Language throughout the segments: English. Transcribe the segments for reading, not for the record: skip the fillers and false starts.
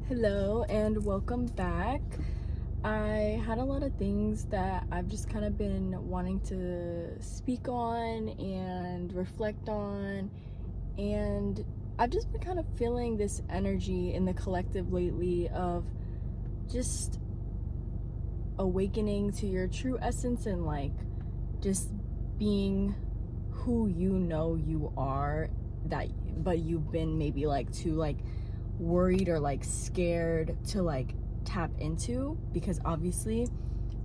Hello and welcome back. I had a lot of things that I've just kind of been wanting to speak on and reflect on, and I've just been kind of feeling this energy in the collective lately of just awakening to your true essence and just being who you know you are, but you've been maybe too worried or scared to tap into, because obviously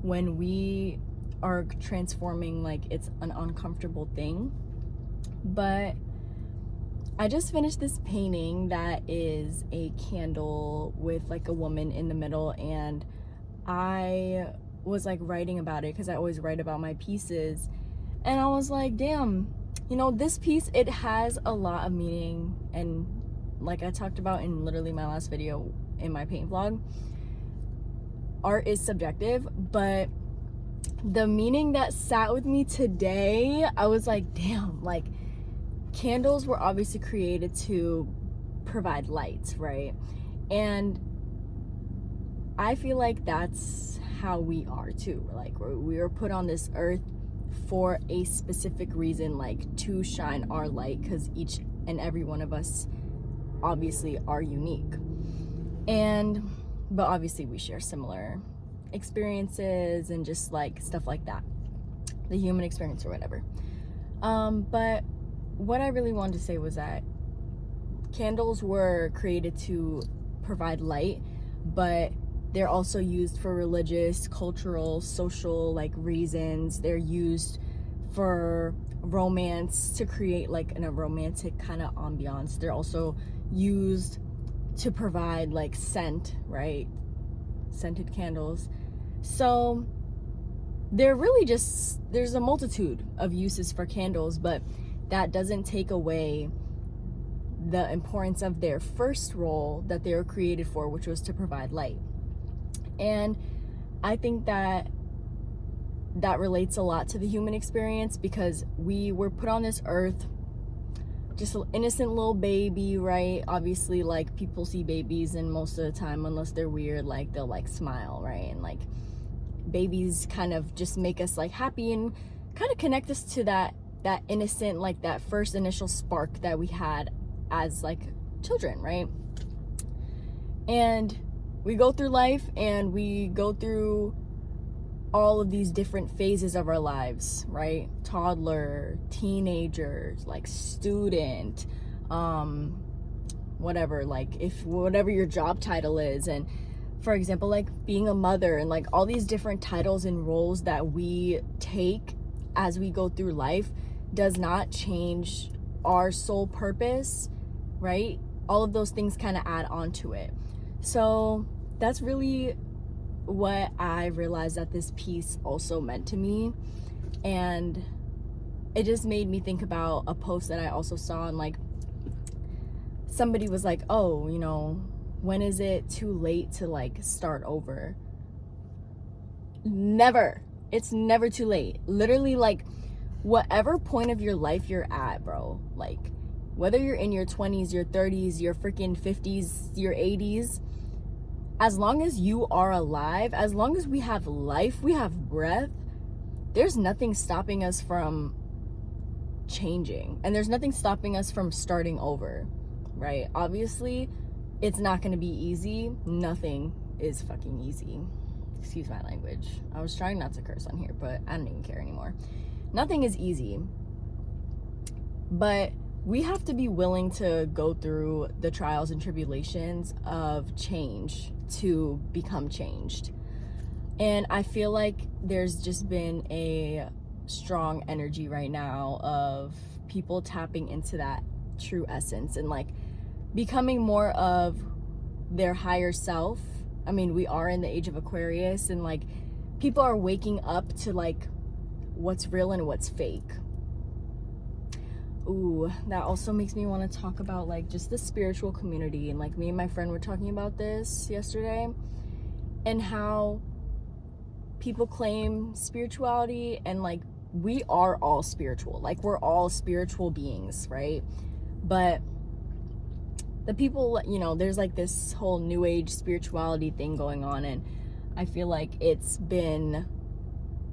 when we are transforming, it's an uncomfortable thing. But I just finished this painting that is a candle with a woman in the middle, and I was writing about it because I always write about my pieces, and I was like, damn, this piece, it has a lot of meaning. And like I talked about in literally my last video in my paint vlog, art is subjective, but the meaning that sat with me today, I was like, damn, candles were obviously created to provide light, right? And I feel like that's how we are too. We were put on this earth for a specific reason, to shine our light, because each and every one of us obviously are unique, but obviously we share similar experiences and just stuff like that, the human experience or whatever. But what I really wanted to say was that candles were created to provide light, but they're also used for religious, cultural, social reasons. They're used for romance, to create in a romantic kind of ambiance. They're also used to provide scent, right? Scented candles. So there's a multitude of uses for candles, but that doesn't take away the importance of their first role that they were created for, which was to provide light. And I think that relates a lot to the human experience, because we were put on this earth just an innocent little baby, right? Obviously, people see babies, and most of the time, unless they're weird, they'll smile, right? And babies kind of just make us happy and kind of connect us to that innocent, that first initial spark that we had as children, right? And we go through life, and we go through all of these different phases of our lives, right? Toddler, teenagers, student, whatever, if whatever your job title is. And for example, being a mother, and all these different titles and roles that we take as we go through life does not change our sole purpose, right? All of those things kind of add on to it. So that's really what I realized that this piece also meant to me. And it just made me think about a post that I also saw, and somebody was like, oh, when is it too late to start over? Never. It's never too late. Literally, whatever point of your life you're at, bro, whether you're in your 20s, your 30s, your freaking 50s, your 80s, as long as you are alive, as long as we have life, we have breath, there's nothing stopping us from changing. And there's nothing stopping us from starting over, right? Obviously, it's not going to be easy. Nothing is fucking easy. Excuse my language. I was trying not to curse on here, but I don't even care anymore. Nothing is easy. But we have to be willing to go through the trials and tribulations of change to become changed. And I feel like there's just been a strong energy right now of people tapping into that true essence and becoming more of their higher self. I mean, we are in the age of Aquarius, and people are waking up to what's real and what's fake. Ooh, that also makes me want to talk about just the spiritual community. And me and my friend were talking about this yesterday, and how people claim spirituality, and we are all spiritual. We're all spiritual beings, right? But the people, you know, there's like this whole new age spirituality thing going on, and I feel like it's been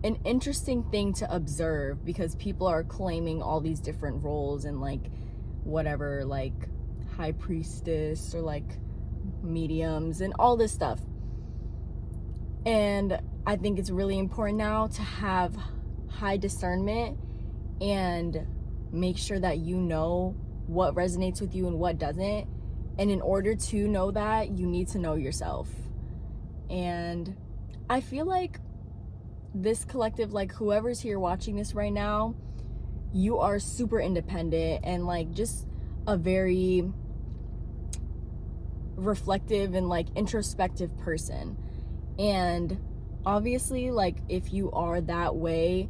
an interesting thing to observe because people are claiming all these different roles and like whatever, like high priestess or like mediums and all this stuff. And I think it's really important now to have high discernment and make sure that you know what resonates with you and what doesn't. And in order to know that, you need to know yourself. And I feel like this collective, like whoever's here watching this right now, you are super independent and like just a very reflective and like introspective person. And obviously, like if you are that way,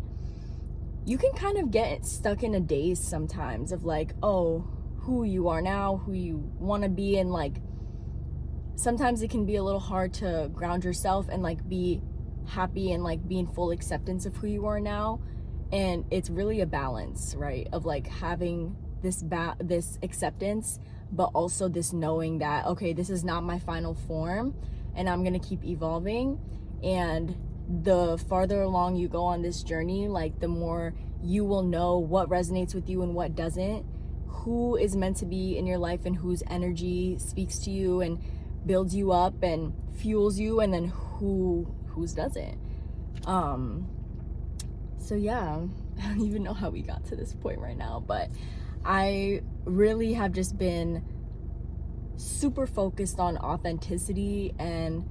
you can kind of get stuck in a daze sometimes of like, oh, who you are now, who you want to be, and like sometimes it can be a little hard to ground yourself and like be happy and like be in full acceptance of who you are now. And it's really a balance, right, of like having this acceptance, but also this knowing that, okay, this is not my final form and I'm gonna keep evolving. And the farther along you go on this journey, like the more you will know what resonates with you and what doesn't, who is meant to be in your life and whose energy speaks to you and builds you up and fuels you, and then whose doesn't. So yeah, I don't even know how we got to this point right now, but I really have just been super focused on authenticity and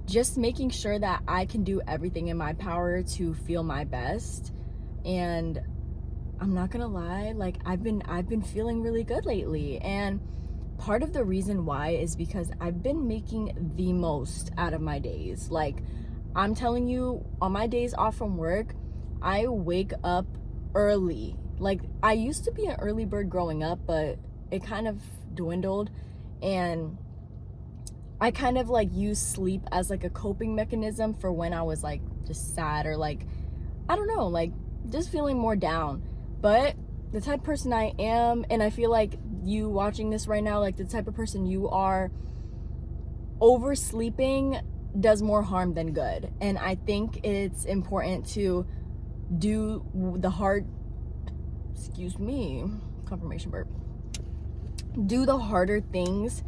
just making sure that I can do everything in my power to feel my best. And I'm not gonna lie, like I've been feeling really good lately, and part of the reason why is because I've been making the most out of my days. Like I'm telling you, on my days off from work, I wake up early. Like I used to be an early bird growing up, but it kind of dwindled, and I kind of like use sleep as like a coping mechanism for when I was like just sad or like, I don't know, like just feeling more down. But the type of person I am, and I feel like you watching this right now, like the type of person you are, oversleeping does more harm than good. And I think it's important to do the hard, confirmation burp, do the harder things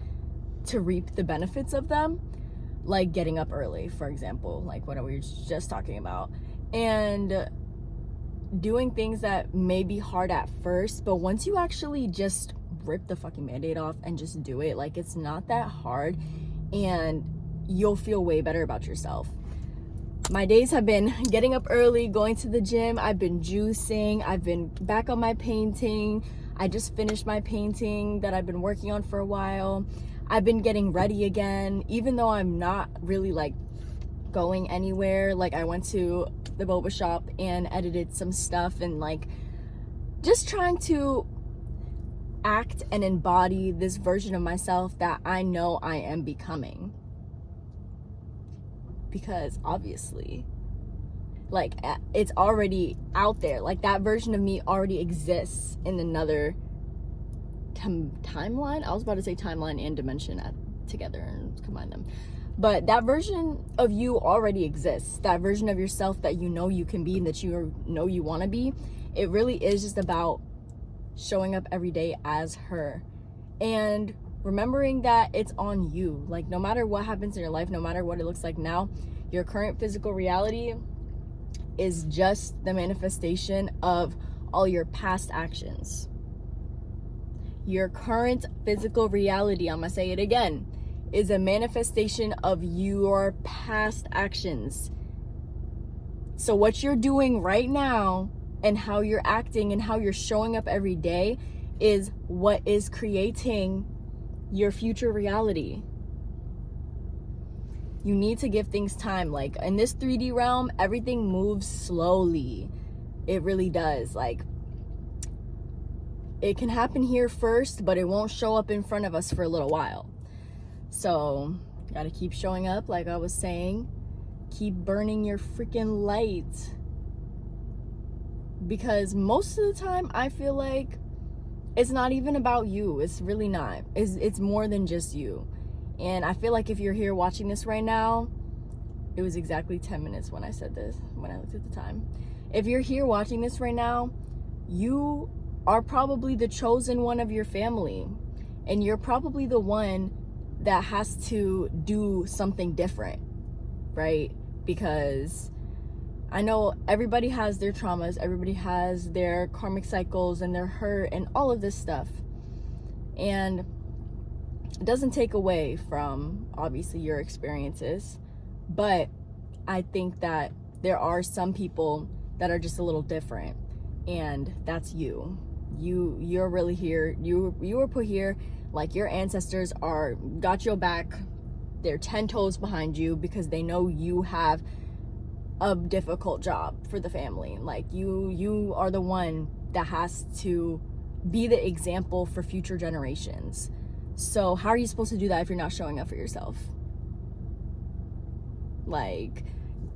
to reap the benefits of them, like getting up early, for example, like what we were just talking about, and doing things that may be hard at first, but once you actually just rip the fucking Band-Aid off and just do it, like it's not that hard, and you'll feel way better about yourself. My days have been getting up early, going to the gym, I've been juicing, I've been back on my painting. I just finished my painting that I've been working on for a while. I've been getting ready again, even though I'm not really like going anywhere. Like I went to the boba shop and edited some stuff, and like just trying to act and embody this version of myself that I know I am becoming. Because obviously, like it's already out there. Like that version of me already exists in another timeline. I was about to say timeline and dimension together and combine them. But that version of you already exists. That version of yourself that you know you can be and that you know you want to be. It really is just about showing up every day as her. And remembering that it's on you. Like no matter what happens in your life, no matter what it looks like now, your current physical reality is just the manifestation of all your past actions. Your current physical reality, I'm gonna say it again, is a manifestation of your past actions. So what you're doing right now and how you're acting and how you're showing up every day is what is creating your future reality. You need to give things time. Like in this 3D realm, everything moves slowly. It really does. Like it can happen here first, but it won't show up in front of us for a little while. So gotta keep showing up, like I was saying. Keep burning your freaking light. Because most of the time I feel like it's not even about you. It's really not. It's more than just you. And I feel like if you're here watching this right now, it was exactly 10 minutes when I said this, when I looked at the time. If you're here watching this right now, you are probably the chosen one of your family. And you're probably the one that has to do something different, right? Because I know everybody has their traumas, everybody has their karmic cycles and their hurt and all of this stuff. And it doesn't take away from, obviously, your experiences. But I think that there are some people that are just a little different. And that's you. You're really here. You were put here, like your ancestors got your back. They're 10 toes behind you because they know you have a difficult job for the family. Like you are the one that has to be the example for future generations. So how are you supposed to do that if you're not showing up for yourself? Like,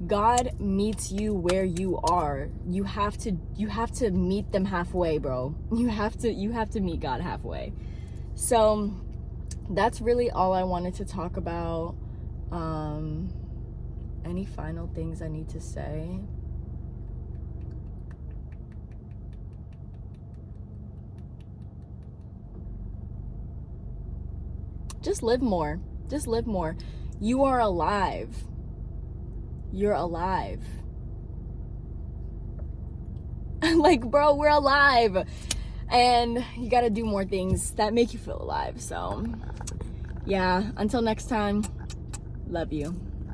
God meets you where you are. You have to meet them halfway, bro. You have to meet God halfway. So that's really all I wanted to talk about. Any final things I need to say? Just live more. Just live more. You are alive. You're alive. Like, bro, we're alive. And you gotta do more things that make you feel alive. So, yeah, until next time, love you.